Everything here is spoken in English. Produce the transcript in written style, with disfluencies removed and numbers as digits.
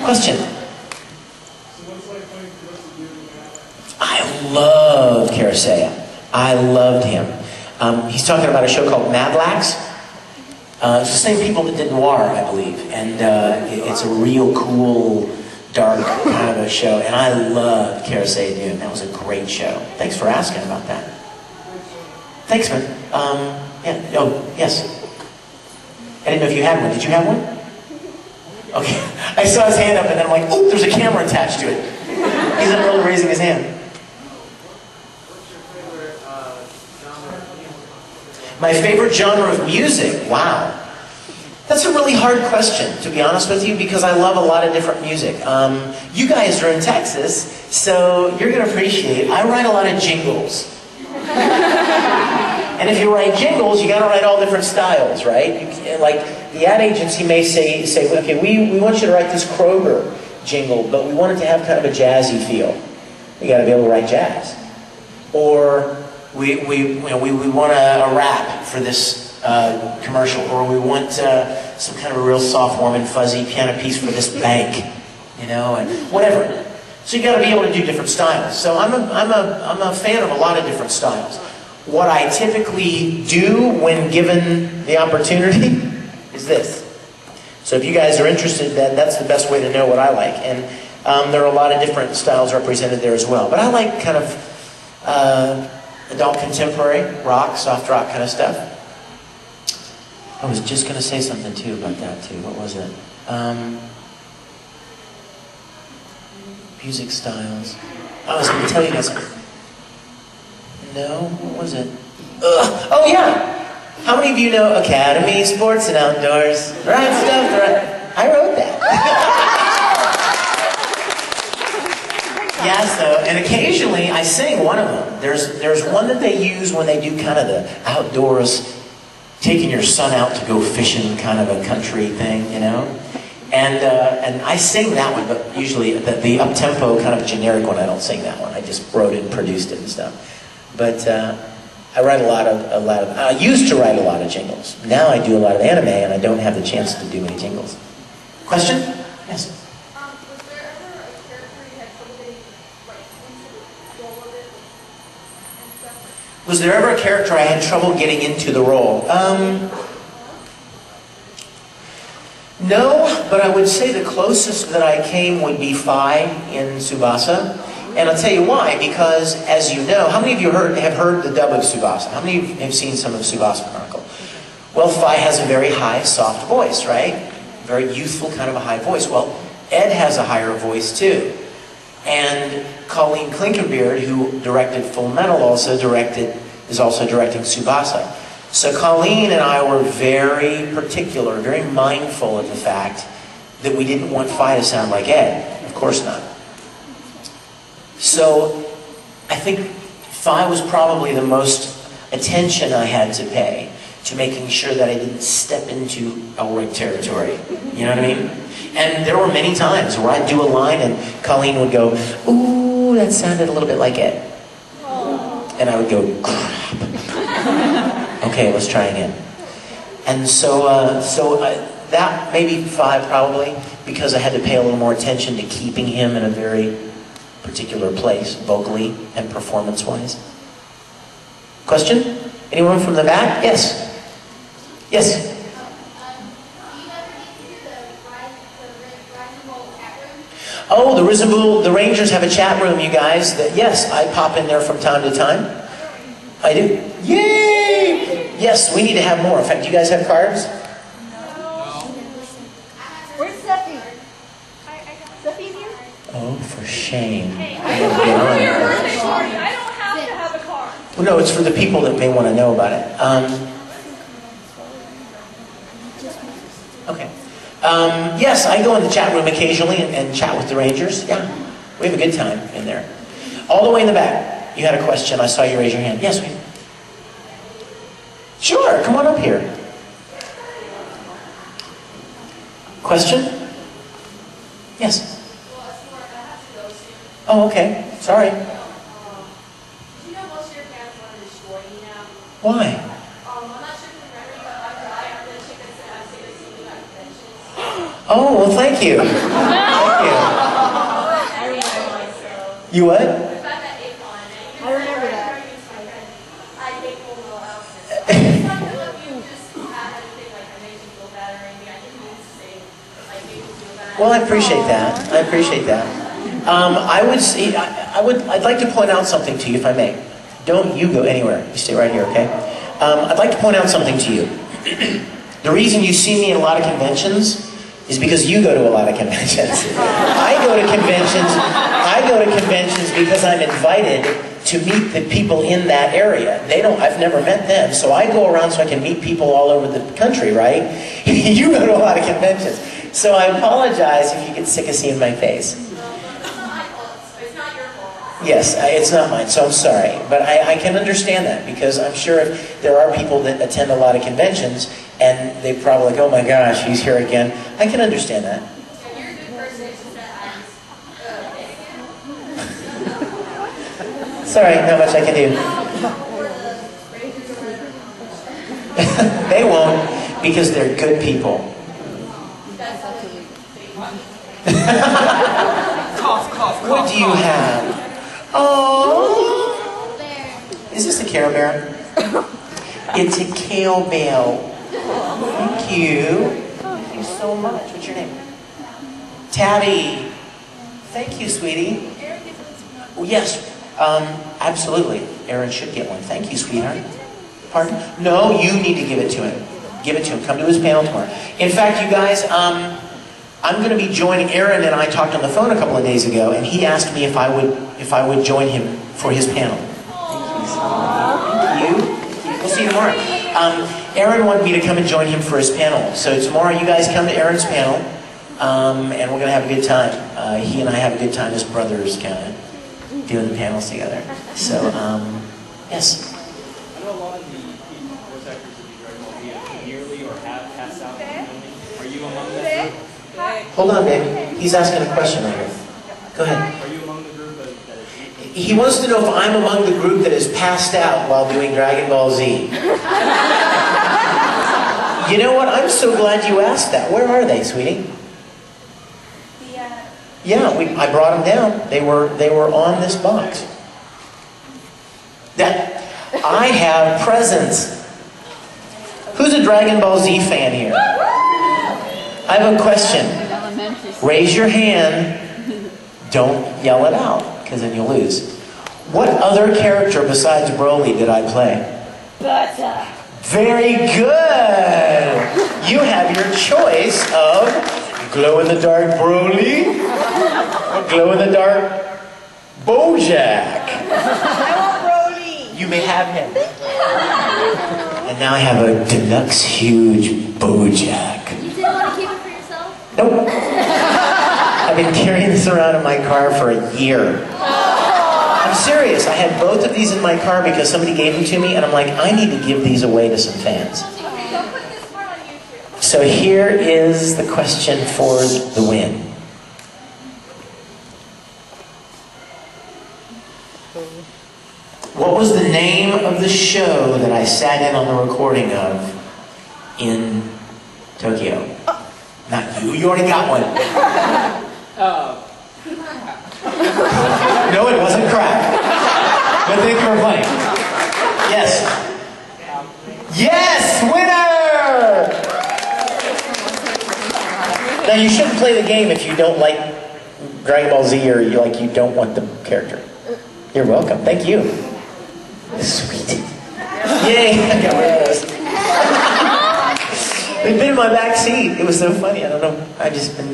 Question? I love Carasea. I loved him. He's talking about a show called Mad Lax. It's the same people that did Noir, I believe. And it's a real cool, dark kind of a show. And I loved Carasea Dune. That was a great show. Thanks for asking about that. Thanks, man. Yeah. Oh, yes. I didn't know if you had one. Did you have one? Okay. I saw his hand up and then I'm like, oh, there's a camera attached to it. He's in the middle of raising his hand. My favorite genre of music? Wow. That's a really hard question, to be honest with you, because I love a lot of different music. You guys are in Texas, so you're going to appreciate, I write a lot of jingles. And if you write jingles, you got to write all different styles, right? Like, the ad agency may say, okay, we want you to write this Kroger jingle, but we want it to have kind of a jazzy feel. You got to be able to write jazz. Or we want a rap for this commercial, or we want some kind of a real soft, warm, and fuzzy piano piece for this bank, you know, and whatever. So you got to be able to do different styles. So I'm a fan of a lot of different styles. What I typically do when given the opportunity is this. So if you guys are interested, that's the best way to know what I like. And there are a lot of different styles represented there as well. But I like kind of adult contemporary, rock, soft rock kind of stuff. I was just going to say something too about that too. What was it? Music styles. I was going to tell you guys. No, what was it? Oh yeah! How many of you know Academy, Sports and Outdoors? Right stuff, right? I wrote that. Yeah, so, and occasionally I sing one of them. There's one that they use when they do kind of the outdoors, taking your son out to go fishing kind of a country thing, you know? And I sing that one, but usually the up-tempo kind of generic one, I don't sing that one. I just wrote it and produced it and stuff. But I write I used to write a lot of jingles. Now I do a lot of anime and I don't have the chance to do any jingles. Question? Yes? Was there ever a character I had trouble getting into the role? No, but I would say the closest that I came would be Phi in Tsubasa. And I'll tell you why, because as you know, how many of you have heard the dub of Tsubasa? How many of you have seen some of Tsubasa Chronicle? Well, Phi has a very high, soft voice, right? Very youthful, kind of a high voice. Well, Ed has a higher voice too. And Colleen Klinkenbeard, who directed Full Metal, is also directing Tsubasa. So Colleen and I were very particular, very mindful of the fact that we didn't want Phi to sound like Ed. Of course not. So I think Phi was probably the most attention I had to pay to making sure that I didn't step into Elric territory. You know what I mean? And there were many times where I'd do a line and Colleen would go, ooh, that sounded a little bit like Ed. And I would go, crap. Okay, let's try again. And so that maybe Phi probably, because I had to pay a little more attention to keeping him in a very particular place, vocally and performance-wise. Question? Anyone from the back? Yes. Yes. Oh, the Rizabul, the Rangers have a chat room, you guys. Yes, I pop in there from time to time. I do. Yay! Yes, we need to have more. In fact, do you guys have cards? Where's Steffi? Steffi's here? Oh, for shame. Hey, I don't have to have a card. Well, no, it's for the people that may want to know about it. Okay. Yes, I go in the chat room occasionally and chat with the Rangers. Yeah, we have a good time in there. All the way in the back, you had a question. I saw you raise your hand. Yes, we. Sure, come on up here. Question? Yes. Oh, okay. Sorry. Do you know most of your fans want to destroy me now? Why? I'm not sure if you remember, but I'm the chick that said I say this to you at conventions. Oh, well, thank you. Thank You what? I remember that. I hate full outfits. It's not that you just have anything like that makes you feel bad or anything. I didn't mean to say like make you feel bad. Well, I appreciate that. I appreciate that. I'd like to point out something to you, if I may. Don't you go anywhere. You stay right here, okay? I'd like to point out something to you. The reason you see me in a lot of conventions is because you go to a lot of conventions. I go to conventions because I'm invited to meet the people in that area. I've never met them, so I go around so I can meet people all over the country, right? You go to a lot of conventions. So I apologize if you get sick of seeing my face. It's not my fault. It's not your fault. Yes, it's not mine, so I'm sorry. But I can understand that, because I'm sure if there are people that attend a lot of conventions, and they probably like, oh my gosh, he's here again. I can understand that. Yeah, you're a good person. It's just that Sorry, not much I can do. They won't, because they're good people. What do you have? Oh, is this a Care Bear? It's a Kale Bear. Thank you. Thank you so much. What's your name? Tabby. Thank you, sweetie. Oh, yes, absolutely. Aaron should get one. Thank you, sweetheart. Pardon? No, you need to give it to him. Give it to him. Come to his panel tomorrow. In fact, you guys, I'm going to be joining. Aaron and I talked on the phone a couple of days ago, and he asked me if I would join him for his panel. Thank you. We'll see you tomorrow. Aaron wanted me to come and join him for his panel. So tomorrow, you guys come to Aaron's panel, and we're going to have a good time. He and I have a good time as brothers, kind of doing the panels together. So, yes. I know a lot of the voice actors of the Dragon Ball Z have nearly or have passed out. Are you among that group? Hold on, baby. He's asking a question right here. Go ahead. Are you among the group that is? He wants to know if I'm among the group that is passed out while doing Dragon Ball Z. You know what? I'm so glad you asked that. Where are they, sweetie? Yeah, I brought them down. They were on this box. I have presents. Who's a Dragon Ball Z fan here? I have a question. Raise your hand. Don't yell it out, because then you'll lose. What other character besides Broly did I play? Butter. Very good! You have your choice of glow-in-the-dark Broly or glow-in-the-dark Bojack. I want Brody. You may have him. And now I have a deluxe huge Bojack. You didn't want to keep it for yourself? Nope. I've been carrying this around in my car for a year. I'm serious. I had both of these in my car because somebody gave them to me, and I'm like, I need to give these away to some fans. Don't put this part on YouTube. So here is the question for the win. What was the name of the show that I sat in on the recording of in Tokyo? Not you. You already got one. No, it wasn't crack. But thank you for playing. Yes. Yes, winner! Now you shouldn't play the game if you don't like Dragon Ball Z or you don't want the character. You're welcome. Thank you. Sweet. Yay! I got rid of those. They've been in my back seat. It was so funny. I don't know. I've just been